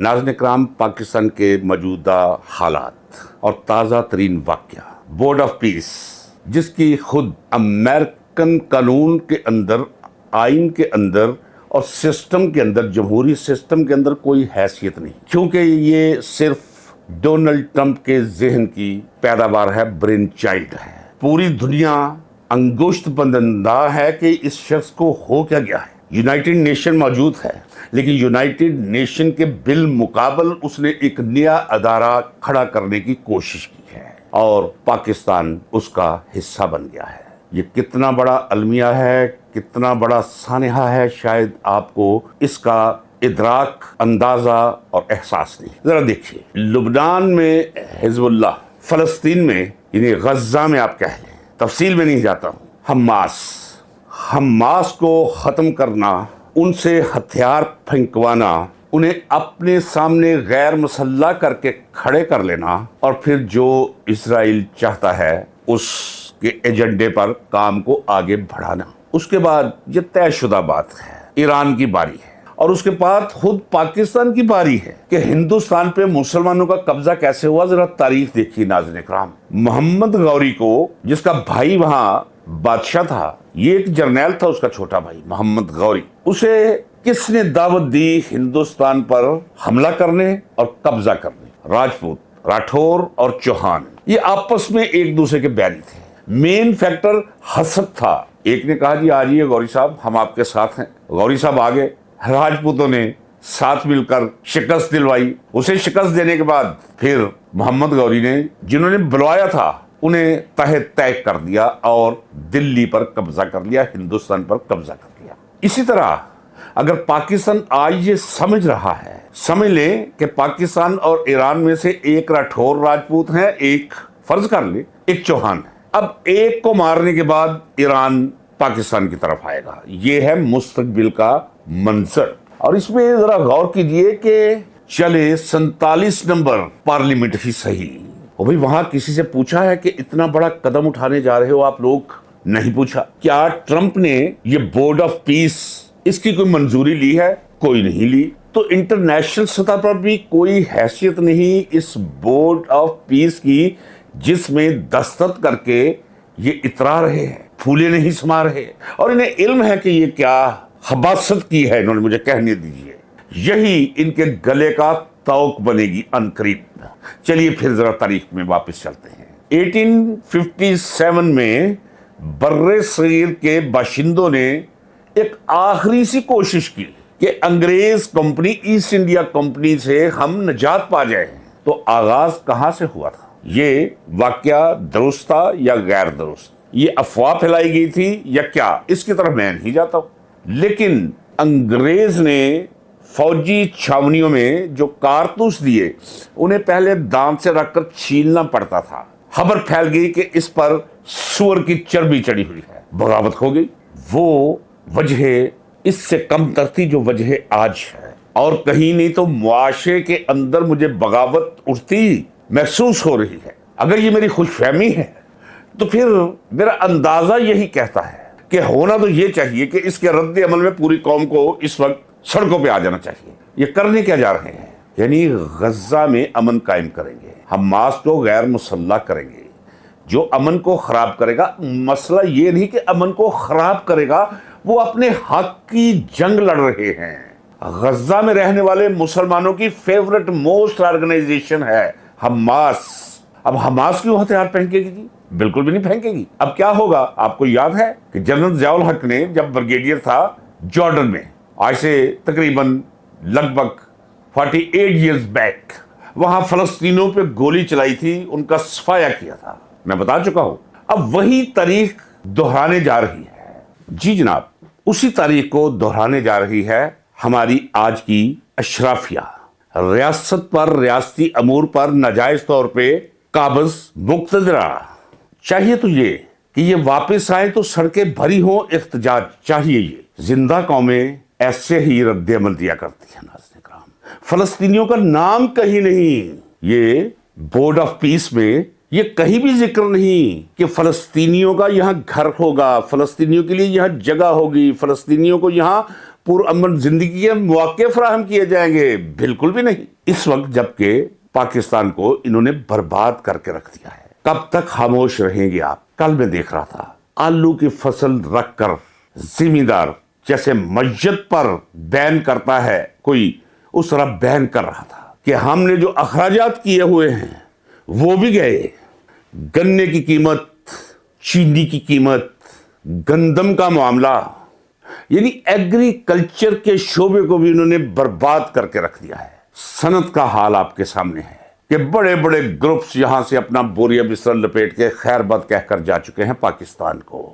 नाज़रीन इकराम, पाकिस्तान के मौजूदा हालात और ताज़ा तरीन वाक़या बोर्ड ऑफ पीस, जिसकी खुद अमेरिकन कानून के अंदर, आइन के अंदर और सिस्टम के अंदर, जमहूरी सिस्टम के अंदर कोई हैसियत नहीं, क्योंकि ये सिर्फ डोनाल्ड ट्रंप के जहन की पैदावार है, ब्रेन चाइल्ड है। पूरी दुनिया अंगुष्ठ बंदा है कि इस शख्स को हो क्या गया है। यूनाइटेड नेशन मौजूद है, लेकिन यूनाइटेड नेशन के बिल मुकाबल उसने एक नया अदारा खड़ा करने की कोशिश की है और पाकिस्तान उसका हिस्सा बन गया है। ये कितना बड़ा अलमिया है, कितना बड़ा सानहा है, शायद आपको इसका इदराक, अंदाजा और एहसास नहीं। जरा देखिए, लुबनान में हिजबुल्लाह, फलस्तीन में यानी गजा में आप कह लें, तफसील में नहीं जाता हूँ, हमास को ख़त्म करना, उनसे हथियार फेंकवाना, उन्हें अपने सामने गैर मुसल्लह करके खड़े कर लेना और फिर जो इजराइल चाहता है उसके एजेंडे पर काम को आगे बढ़ाना। उसके बाद ये तयशुदा बात है, ईरान की बारी है और उसके बाद खुद पाकिस्तान की बारी है कि हिंदुस्तान पे मुसलमानों का कब्जा कैसे हुआ। जरा तारीख देखिए नाज़रीन इकराम। मोहम्मद गौरी को, जिसका भाई वहां बादशाह था, ये एक जर्नैल था, उसका छोटा भाई मोहम्मद गौरी, उसे किसने दावत दी हिंदुस्तान पर हमला करने और कब्जा करने? राजपूत, राठौर और चौहान, ये आपस में एक दूसरे के बैरी थे। मेन फैक्टर हसद था। एक ने कहा जी आ जाइए गौरी साहब, हम आपके साथ हैं। गौरी साहब आ गए, राजपूतों ने साथ मिलकर शिकस्त दिलवाई। उसे शिकस्त देने के बाद फिर मोहम्मद गौरी ने, जिन्होंने बुलवाया था, उन्हें तहे तय कर दिया और दिल्ली पर कब्जा कर लिया, हिंदुस्तान पर कब्जा कर लिया। इसी तरह अगर पाकिस्तान आज ये समझ रहा है, समझ लें कि पाकिस्तान और ईरान में से एक राठौर राजपूत है, एक फर्ज कर ले एक चौहान है। अब एक को मारने के बाद ईरान पाकिस्तान की तरफ आएगा। ये है मुस्तकबिल का मंजर। और इसमें जरा गौर कीजिए कि चले 47 नंबर पार्लियामेंट ही सही, और भाई वहां किसी से पूछा है कि इतना बड़ा कदम उठाने जा रहे हो आप लोग? नहीं पूछा। क्या ट्रंप ने ये बोर्ड ऑफ पीस, इसकी कोई मंजूरी ली है? कोई नहीं ली। तो इंटरनेशनल सतह पर भी कोई हैसियत नहीं इस बोर्ड ऑफ पीस की, जिसमें दस्तखत करके ये इतरा रहे हैं, फूले नहीं समा रहे, और इन्हें इल्म है कि ये क्या खबासत की है, इन्होंने मुझे कहने दीजिए। यही इनके गले का तौक बनेगी अनकरीब। चलिए फिर जरा तारीख में वापस चलते हैं। 1857 में बर्रे सगीर के बाशिंदों ने एक आखिरी सी कोशिश की कि अंग्रेज कंपनी, ईस्ट इंडिया कंपनी से हम निजात पा जाए। तो आगाज कहां से हुआ था? ये वाकया दुरुस्त था या गैर दुरुस्त? ये अफवाह फैलाई गई थी या क्या? इसकी तरफ मैं नहीं जाता हूं, लेकिन अंग्रेज ने फौजी छावनियों में जो कारतूस दिए, उन्हें पहले दांत से रखकर छीलना पड़ता था। खबर फैल गई कि इस पर सुअर की चर्बी चढ़ी हुई है, बगावत हो गई। वो वजह इससे कम तर थी जो वजह आज है, और कहीं नहीं तो मुआशरे के अंदर मुझे बगावत उठती महसूस हो रही है। अगर ये मेरी खुशफहमी है तो फिर मेरा अंदाजा यही कहता है कि होना तो ये चाहिए कि इसके रद्द अमल में पूरी कौम को इस वक्त सड़कों पे आ जाना चाहिए। ये करने क्या जा रहे हैं? यानी गजा में अमन कायम करेंगे, हमास को गैर मुसल्लह करेंगे। जो अमन को खराब करेगा, मसला ये नहीं कि अमन को खराब करेगा, वो अपने हक की जंग लड़ रहे हैं। गजा में रहने वाले मुसलमानों की फेवरेट मोस्ट ऑर्गेनाइजेशन है हमास। अब हमास क्यों हथियार फेंकेगी जी? बिल्कुल भी नहीं फेंकेगी। अब क्या होगा? आपको याद है कि जनरल ज़ियाउल हक ने जब ब्रिगेडियर था जॉर्डन में, आज से तकरीबन लगभग 48 ईयर्स बैक, वहां फलस्तीनियों पे गोली चलाई थी, उनका सफाया किया था। मैं बता चुका हूं। अब वही तारीख दोहराने जा रही है। जी जनाब, उसी तारीख को दोहराने जा रही है हमारी आज की अशराफिया। रियासत पर, रियासती अमूर पर नाजायज तौर पे काबिज मुक्तदरा। चाहिए तो ये कि ये वापस आए तो सड़कें भरी हो इख्तिजाज चाहिए। ये जिंदा कौमें ऐसे ही रद्द अमल दिया करती है नाज़रीन इकराम। फलस्तीनियों का नाम कहीं नहीं। ये बोर्ड ऑफ पीस में یہ کہیں بھی ذکر نہیں کہ فلسطینیوں کا یہاں گھر ہوگا، فلسطینیوں کے لیے یہاں جگہ ہوگی، فلسطینیوں کو یہاں پرامن زندگی کے مواقع فراہم کیے جائیں گے، بالکل بھی نہیں۔ اس وقت جبکہ پاکستان کو انہوں نے برباد کر کے رکھ دیا ہے، کب تک خاموش رہیں گے آپ؟ کل میں دیکھ رہا تھا آلو کی فصل رکھ کر زمیندار جیسے مسجد پر بین کرتا ہے کوئی، اس طرح بین کر رہا تھا کہ ہم نے جو اخراجات کیے ہوئے ہیں وہ بھی گئے، گنے کی قیمت، چینی کی قیمت، گندم کا معاملہ، یعنی ایگریکلچر کے شعبے کو بھی انہوں نے برباد کر کے رکھ دیا ہے۔ صنعت کا حال آپ کے سامنے ہے کہ بڑے بڑے گروپس یہاں سے اپنا بوریا بستر لپیٹ کے خیر بد کہہ کر جا چکے ہیں پاکستان کو۔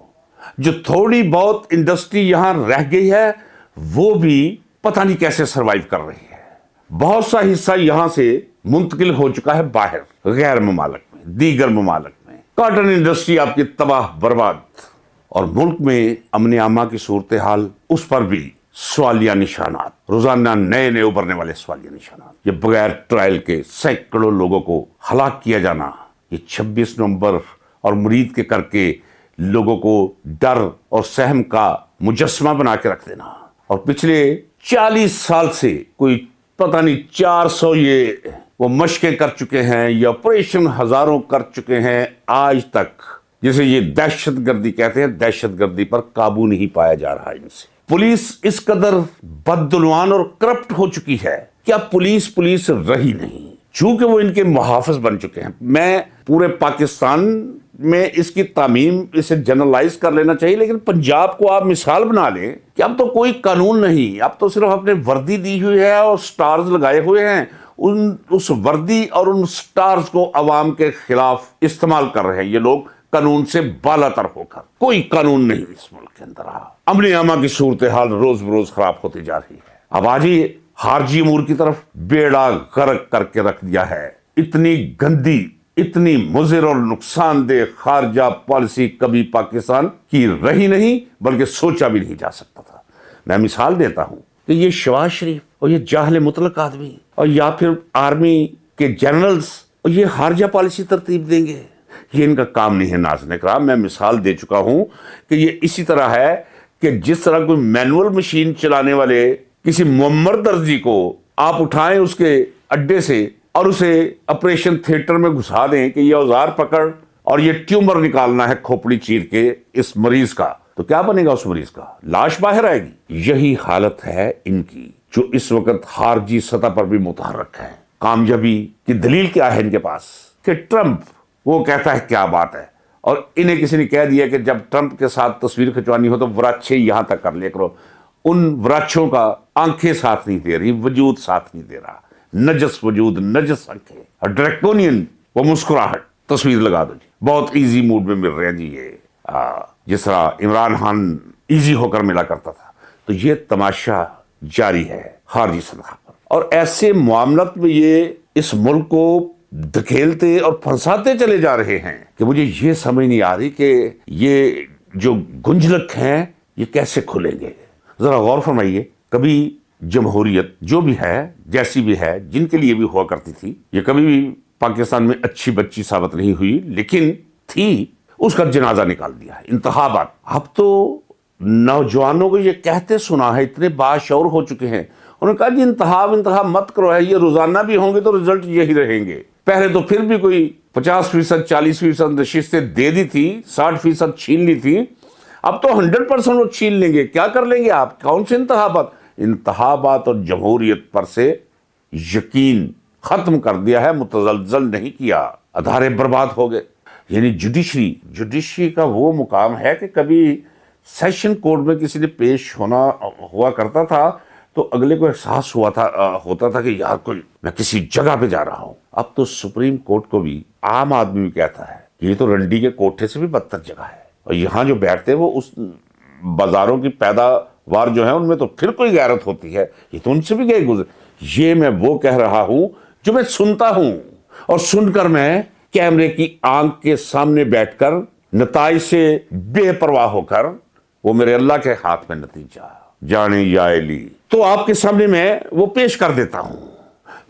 جو تھوڑی بہت انڈسٹری یہاں رہ گئی ہے وہ بھی پتہ نہیں کیسے سروائیو کر رہی ہے۔ بہت سا حصہ یہاں سے منتقل ہو چکا ہے باہر، غیر ممالک میں، دیگر ممالک میں۔ کاٹن انڈسٹری آپ کی تباہ برباد، اور ملک میں امن عامہ کی صورتحال، اس پر بھی سوالیہ نشانات، روزانہ نئے نئے ابھرنے والے سوالیہ نشانات۔ یہ بغیر ٹرائل کے سینکڑوں لوگوں کو ہلاک کیا جانا، یہ 26 نومبر اور مرید کے کر کے لوگوں کو ڈر اور سہم کا مجسمہ بنا کے رکھ دینا، اور پچھلے 40 سال سے کوئی پتہ نہیں 400 یہ وہ مشقیں کر چکے ہیں یا آپریشن ہزاروں کر چکے ہیں، آج تک جسے یہ دہشت گردی کہتے ہیں، دہشت گردی پر قابو نہیں پایا جا رہا ان سے۔ پولیس اس قدر بدعنوان اور کرپٹ ہو چکی ہے کہ اب پولیس رہی نہیں، چونکہ وہ ان کے محافظ بن چکے ہیں۔ میں پورے پاکستان میں اس کی تعمیم اسے جنرلائز کر لینا چاہیے، لیکن پنجاب کو آپ مثال بنا لیں کہ اب تو کوئی قانون نہیں، اب تو صرف اپنے وردی دی ہوئی ہے اور سٹارز لگائے ہوئے ہیں، اس وردی اور ان سٹارز کو عوام کے خلاف استعمال کر رہے ہیں یہ لوگ، قانون سے بالا تر ہو کر۔ کوئی قانون نہیں اس ملک کے اندر۔ امن عامہ کی صورتحال روز بروز خراب ہوتی جا رہی ہے۔ اب آج ہی خارجی امور کی طرف بیڑا غرق کر کے رکھ دیا ہے۔ اتنی گندی، اتنی مضر اور نقصان دہ خارجہ پالیسی کبھی پاکستان کی رہی نہیں، بلکہ سوچا بھی نہیں جا سکتا تھا۔ میں مثال دیتا ہوں کہ یہ شہباز شریف اور یہ جاہل مطلق آدمی اور یا پھر آرمی کے جنرلز اور یہ خارجہ پالیسی ترتیب دیں گے، یہ ان کا کام نہیں ہے۔ ناظرین اکرام، میں مثال دے چکا ہوں کہ یہ اسی طرح ہے کہ جس طرح کوئی مینول مشین چلانے والے کسی معمر درزی کو آپ اٹھائیں اس کے اڈے سے اور اسے آپریشن تھیٹر میں گھسا دیں کہ یہ اوزار پکڑ اور یہ ٹیومر نکالنا ہے کھوپڑی چیر کے اس مریض کا، تو کیا بنے گا اس مریض کا؟ لاش باہر آئے گی۔ یہی حالت ہے ان کی، جو اس وقت خارجی سطح پر بھی متحرک ہے۔ کامیابی کی دلیل کیا ہے ان کے پاس؟ کہ ٹرمپ وہ کہتا ہے کیا بات ہے، اور انہیں کسی نے کہہ دیا کہ جب ٹرمپ کے ساتھ تصویر کھنچوانی ہو تو وراچھے یہاں تک کر لیا کرو۔ ان وراچھوں کا آنکھیں ساتھ نہیں دے رہی، وجود ساتھ نہیں دے رہا، نجس وجود، نجس آنکھیں اور ڈریکونین وہ مسکراہٹ۔ تصویر لگا دو جی، بہت ایزی موڈ میں مل رہے ہیں جی، یہ جس طرح عمران خان ایزی ہو کر ملا کرتا تھا۔ تو یہ تماشا جاری ہے خارجی سطح پر، اور ایسے معاملات میں یہ اس ملک کو دھکیلتے اور پھنساتے چلے جا رہے ہیں کہ مجھے یہ سمجھ نہیں آ رہی کہ یہ جو گنجلک ہیں یہ کیسے کھلیں گے۔ ذرا غور فرمائیے، کبھی جمہوریت جو بھی ہے، جیسی بھی ہے، جن کے لیے بھی ہوا کرتی تھی، یہ کبھی بھی پاکستان میں اچھی بچی ثابت نہیں ہوئی، لیکن تھی، اس کا جنازہ نکال دیا ہے انتخابات۔ اب تو نوجوانوں کو یہ کہتے سنا ہے، اتنے باشعور ہو چکے ہیں، انہوں نے کہا جی انتخاب مت کرو ہے، یہ روزانہ بھی ہوں گے تو رزلٹ یہی رہیں گے۔ پہلے تو پھر بھی کوئی 50%، 40% نشستیں دے دی تھی، 60% چھین لی تھی، اب تو 100% وہ چھین لیں گے۔ کیا کر لیں گے آپ؟ کون سے انتخابات اور جمہوریت پر سے یقین ختم کر دیا ہے، متزلزل نہیں کیا، ادارے برباد ہو گئے۔ یعنی جوڈیشری کا وہ مقام ہے کہ کبھی سیشن کورٹ میں کسی نے پیش ہوا کرتا تھا تو اگلے کو احساس ہوتا تھا کہ یار کوئی میں کسی جگہ پہ جا رہا ہوں۔ اب تو سپریم کورٹ کو بھی عام آدمی بھی کہتا ہے کہ یہ تو رنڈی کے کوٹھے سے بھی بدتر جگہ ہے، اور یہاں جو بیٹھتے ہیں وہ اس بازاروں کی پیداوار جو ہے ان میں تو پھر کوئی غیرت ہوتی ہے، یہ تو ان سے بھی گئے گزر۔ یہ میں وہ کہہ رہا ہوں جو میں سنتا ہوں، اور سن کر میں کیمرے کی آنکھ کے سامنے بیٹھ کر نتائج سے بے پرواہ ہو کر، وہ میرے اللہ کے ہاتھ میں نتیجہ جانے یا علی، تو آپ کے سامنے میں وہ پیش کر دیتا ہوں۔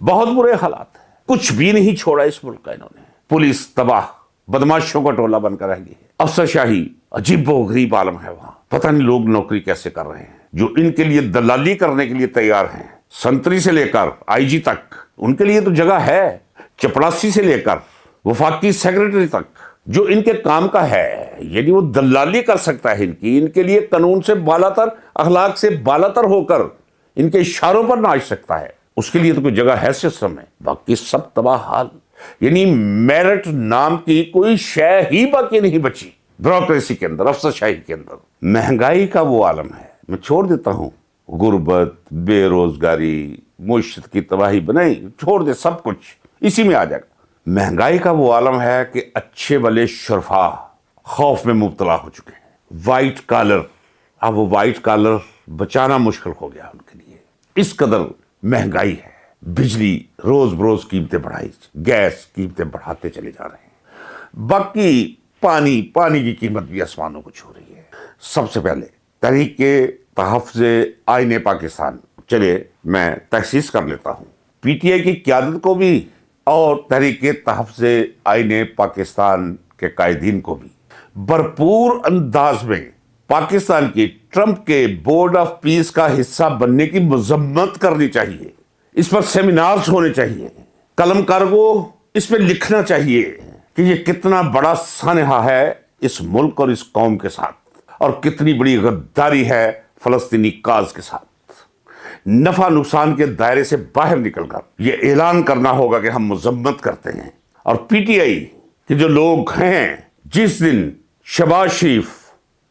بہت برے حالات ہیں، کچھ بھی نہیں چھوڑا اس ملک کا انہوں نے۔ पुलिस तबाह, बदमाशों का टोला बनकर रह गई है, अफसरशाही अजीबोगरीब आलम है वहां। पता नहीं लोग नौकरी कैसे कर रहे हैं जो इनके लिए दलाली करने के लिए तैयार हैं। संतरी से लेकर आईजी तक उनके लिए तो जगह है, चपड़ासी से लेकर वफाकी सेक्रेटरी तक जो इनके काम का है, यानी वो दलाली कर सकता है इनकी, इनके लिए कानून से बालातर, अखलाक से बालातर होकर इनके इशारों पर नाच सकता है, उसके लिए तो कोई जगह है सिस्टम में। बाकी सब तबाह हाल, यानी मेरिट नाम की कोई शय ही बाकी नहीं बची ब्यूरोक्रेसी के अंदर, अफसरशाही के अंदर। महंगाई का वो आलम है, मैं छोड़ देता हूं गुर्बत, बेरोजगारी, मुश्त की तबाही बनाई, छोड़ दे, सब कुछ इसी में आ जाएगा। महंगाई का वो आलम है कि अच्छे भले शुरफा खौफ में मुब्तला हो चुके हैं। वाइट कॉलर, अब वो वाइट कॉलर बचाना मुश्किल हो गया उनके लिए, इस कदर महंगाई है। बिजली रोज बरोज कीमतें बढ़ाई, गैस कीमतें बढ़ाते चले जा रहे हैं। बाकी पानी की कीमत भी आसमानों को छू रही है। सबसे पहले तहरीके तहफ़्फ़ुज़ आईन पाकिस्तान, चले मैं तहसीस कर लेता हूँ, पीटीआई की क़यादत को भी और तहरीके तहफ़्फ़ुज़ आईन पाकिस्तान के कायदीन को भी भरपूर अंदाज में पाकिस्तान की ट्रंप के बोर्ड ऑफ पीस का हिस्सा बनने की मजम्मत करनी चाहिए। इस पर सेमिनार्स होने चाहिए, कलमकार को इस पर लिखना चाहिए कि ये कितना बड़ा सानहा है इस मुल्क और इस कौम के साथ, और कितनी बड़ी गद्दारी है फलस्तीनी काज के साथ। नफा नुकसान के दायरे से बाहर निकलकर ये ऐलान करना होगा कि हम मजम्मत करते हैं। और पीटीआई के जो लोग हैं, जिस दिन शहबाज शरीफ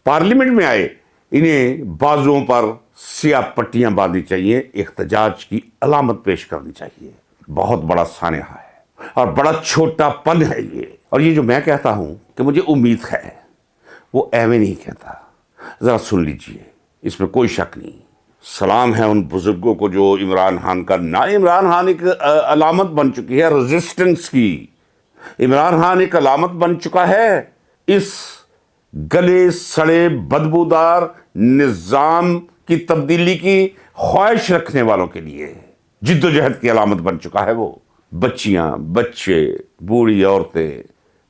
पार्लियामेंट में आए, इन्हें बाजुओं पर सियाह पट्टियां बांधनी चाहिए, एहतजाज की अलामत पेश करनी चाहिए। बहुत बड़ा सानहा है और बड़ा छोटापन है ये। और ये जो मैं कहता हूं कि मुझे उम्मीद है, वो एवं नहीं कहता, जरा सुन लीजिए, इसमें कोई शक नहीं। सलाम है उन बुजुर्गों को जो इमरान खान का ना, इमरान खान एक अलामत बन चुकी है रेजिस्टेंस की। इमरान खान एक अलामत बन चुका है इस गले सड़े बदबूदार निजाम की तब्दीली की ख्वाहिश रखने वालों के लिए जिद्दोजहद की अलामत बन चुका है। वो बच्चियां, बच्चे, बूढ़ी औरतें,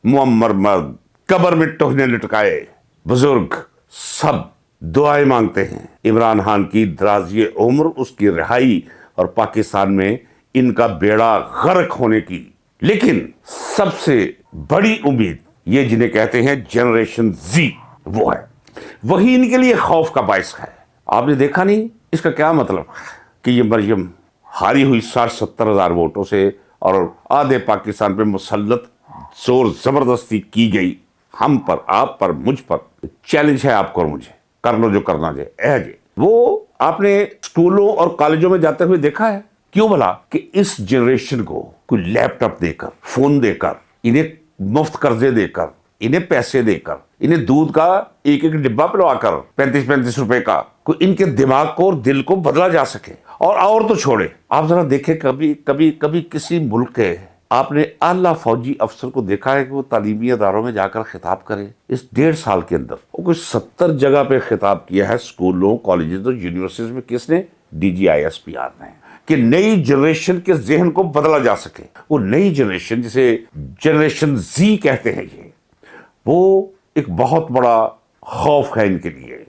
मुअम्मर मर्द, कब्र में टोहने लटकाए बुजुर्ग, सब दुआएं मांगते हैं इमरान खान की दराज़ी उम्र, उसकी रिहाई और पाकिस्तान में इनका बेड़ा गर्क होने की। लेकिन सबसे बड़ी उम्मीद ये जिन्हें कहते हैं जनरेशन जी, वो है, वही इनके लिए खौफ का बायस है। आपने देखा नहीं इसका क्या मतलब कि ये मरियम हारी हुई 60-70 हज़ार वोटों से और आधे पाकिस्तान पे मुसल्लत जोर जबरदस्ती की गई, हम पर, आप पर, मुझ पर। चैलेंज है आपको और मुझे, कर लो जो करना है। वो आपने स्कूलों और कॉलेजों में जाते हुए देखा है क्यों भला कि इस जनरेशन को कोई लैपटॉप देकर, फोन देकर, इन्हें मुफ्त कर्जे देकर, इन्हें पैसे देकर, इन्हें दूध का एक डिब्बा पिलवाकर 35-35 रुपए का, कोई इनके दिमाग को और दिल को बदला जा सके। और तो छोड़े, आप जरा देखें कभी किसी मुल्क के आपने आला फौजी अफसर को देखा है कि वो तालीमी अदारों में जाकर खिताब करे? इस 1.5 साल के अंदर वो कोई 70 जगह पे खिताब किया है, स्कूलों, कॉलेजेस और यूनिवर्सिटीज में। किसने? DGISPR ने, कि नई जनरेशन के जहन को बदला जा सके। वो नई जनरेशन जिसे जनरेशन जी कहते हैं, ये वो एक बहुत बड़ा खौफ है इनके लिए।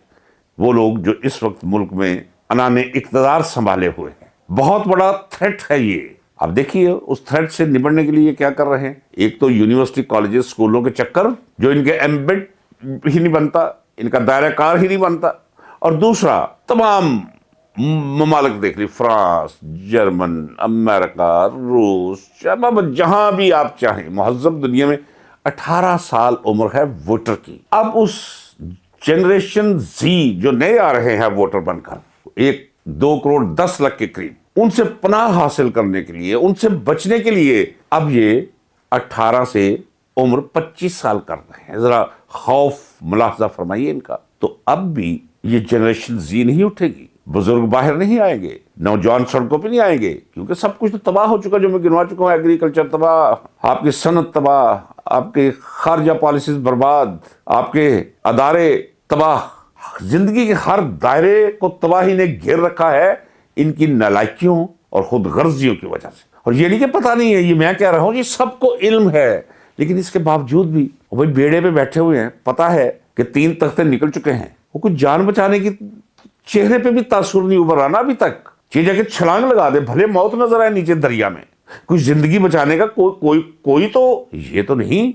वो लोग जो इस वक्त मुल्क में अनाने इक़्तिदार संभाले हुए हैं, बहुत बड़ा थ्रेट है ये। अब देखिए उस थ्रेट से निपटने के लिए क्या कर रहे हैं। एक तो यूनिवर्सिटी, कॉलेजेस, स्कूलों के चक्कर जो इनके एम्बेड ही नहीं बनता, इनका दायरा कार ही नहीं बनता, और दूसरा तमाम ममालिक देख ली, फ्रांस, जर्मन, अमेरिका, रूस, जहां भी आप चाहें महज़्ज़ब दुनिया में 18 साल उम्र है वोटर की। अब उस जनरेशन जी जो नए आ रहे हैं वोटर बनकर, 1-2 करोड़ 10 लाख के करीब, उनसे पनाह हासिल करने के लिए, उनसे बचने के लिए अब ये 18 से उम्र 25 साल कर रहे हैं। जरा खौफ मुलाहजा फरमाइए इनका। तो अब भी ये जनरेशन जी नहीं उठेगी, बुजुर्ग बाहर नहीं आएंगे, नौजवान सड़कों पे नहीं आएंगे, क्योंकि सब कुछ तो तबाह हो चुका, जो मैं गिनवा चुका हूँ। एग्रीकल्चर तबाह, आपकी सनत तबाह, आपके खारजा पॉलिसीज बर्बाद, आपके अदारे तबाह, जिंदगी के हर दायरे को तबाही ने घेर रखा है इनकी नालायकियों और खुद गर्जियों की वजह से। और ये नहीं कि पता नहीं है, ये मैं कह रहा हूं, ये सबको इल्म है لیکن اس کے باوجود بھی وہی بیڑے پہ بیٹھے ہوئے ہیں، پتا ہے کہ 3 تختے نکل چکے ہیں، وہ کچھ جان بچانے کی چہرے پہ بھی تاثر نہیں ابھر رہا نا ابھی تک. یہ جا کے چھلانگ لگا دے، بھلے موت نظر آئے نیچے دریا میں، کوئی زندگی بچانے کا کوئی تو یہ تو نہیں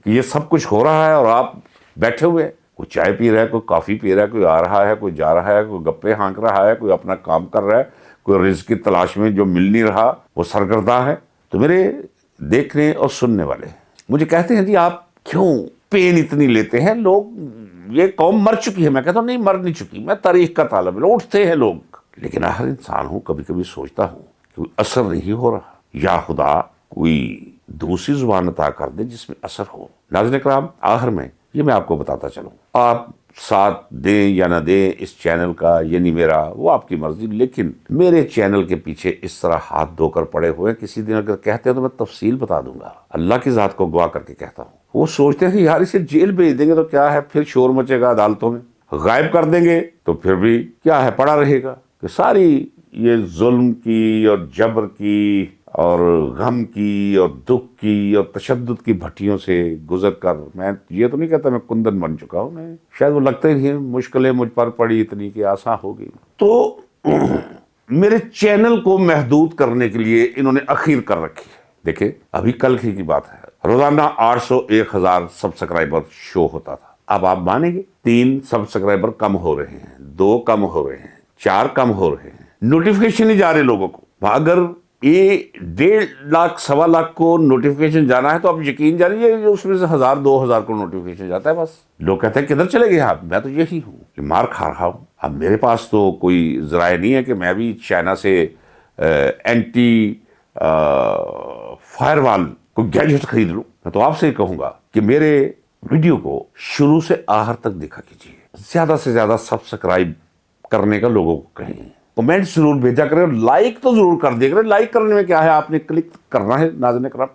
کہ یہ سب کچھ ہو رہا ہے اور آپ بیٹھے ہوئے ہیں. کوئی چائے پی رہا ہے، کوئی کافی پی رہا ہے، کوئی آ رہا ہے، کوئی جا رہا ہے، کوئی گپے ہانک رہا ہے، کوئی اپنا کام کر رہا ہے، کوئی رزق کی تلاش میں جو مل نہیں رہا وہ سرگرداں ہے. تو میرے دیکھنے اور سننے والے مجھے کہتے ہیں جی آپ کیوں پین اتنی لیتے ہیں، لوگ یہ قوم مر چکی ہے. میں کہتا ہوں نہیں، مر نہیں چکی، میں تاریخ کا طالب علم، اٹھتے ہیں لوگ. لیکن ہر انسان ہوں، کبھی کبھی سوچتا ہوں کہ اثر نہیں ہو رہا، یا خدا کوئی دوسری زبان عطا کر دے جس میں اثر ہو. ناظرین کرام، آخر میں یہ میں آپ کو بتاتا چلوں، آپ ساتھ دیں یا نہ دیں اس چینل کا، یہ نہیں میرا، وہ آپ کی مرضی. لیکن میرے چینل کے پیچھے اس طرح ہاتھ دھو کر پڑے ہوئے ہیں، کسی دن اگر کہتے ہیں تو میں تفصیل بتا دوں گا، اللہ کی ذات کو گواہ کر کے کہتا ہوں. وہ سوچتے ہیں کہ یار اسے جیل بھیج دیں گے تو کیا ہے، پھر شور مچے گا عدالتوں میں، غائب کر دیں گے تو پھر بھی کیا ہے، پڑا رہے گا. کہ ساری یہ ظلم کی اور جبر کی اور غم کی اور دکھ کی اور تشدد کی بھٹیوں سے گزر کر، میں یہ تو نہیں کہتا میں کندن بن چکا ہوں، میں شاید وہ لگتا ہی نہیں ہے، مشکلیں مجھ پر پڑی اتنی کہ آسان ہو گئی. تو میرے چینل کو محدود کرنے کے لیے انہوں نے اخیر کر رکھی ہے. دیکھیں ابھی کل کی بات ہے، روزانہ 800 1000 سبسکرائبر شو ہوتا تھا. اب آپ مانیں گے 3 سبسکرائبر کم ہو رہے ہیں، 2 کم ہو رہے ہیں، 4 کم ہو رہے ہیں، نوٹیفیکیشن نہیں جا رہے لوگوں کو. اگر یہ 1.5 لاکھ 1.25 لاکھ کو نوٹیفیکیشن جانا ہے تو آپ یقین جانیے اس میں سے 1000 2000 کو نوٹیفیکیشن جاتا ہے بس. لوگ کہتے ہیں کدھر چلے گئے آپ؟ میں تو یہی ہوں کہ مار کھا رہا ہوں. اب میرے پاس تو کوئی ذرائع نہیں ہے کہ میں بھی چائنا سے اینٹی فائر وال کو گیجٹ خرید لوں. میں تو آپ سے ہی کہوں گا کہ میرے ویڈیو کو شروع سے آخر تک دیکھا کیجیے، زیادہ سے زیادہ سبسکرائب کرنے کا لوگوں کو کہیں، کمنٹ ضرور بھیجا کریں اور لائک تو ضرور کر دیا کریں. لائک کرنے میں کیا ہے، آپ نے کلک کرنا ہے. ناظرین کرام،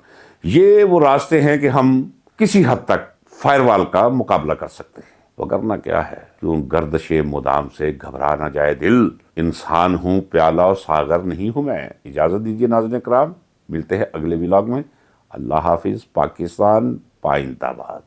یہ وہ راستے ہیں کہ ہم کسی حد تک فائر وال کا مقابلہ کر سکتے ہیں. وگرنہ کیا ہے، کیوں گردش مدام سے گھبرا نہ جائے دل، انسان ہوں پیالہ اور ساغر نہیں ہوں میں. اجازت دیجیے ناظرین کرام، ملتے ہیں اگلے ولاگ میں. اللہ حافظ. پاکستان پائندہ باد.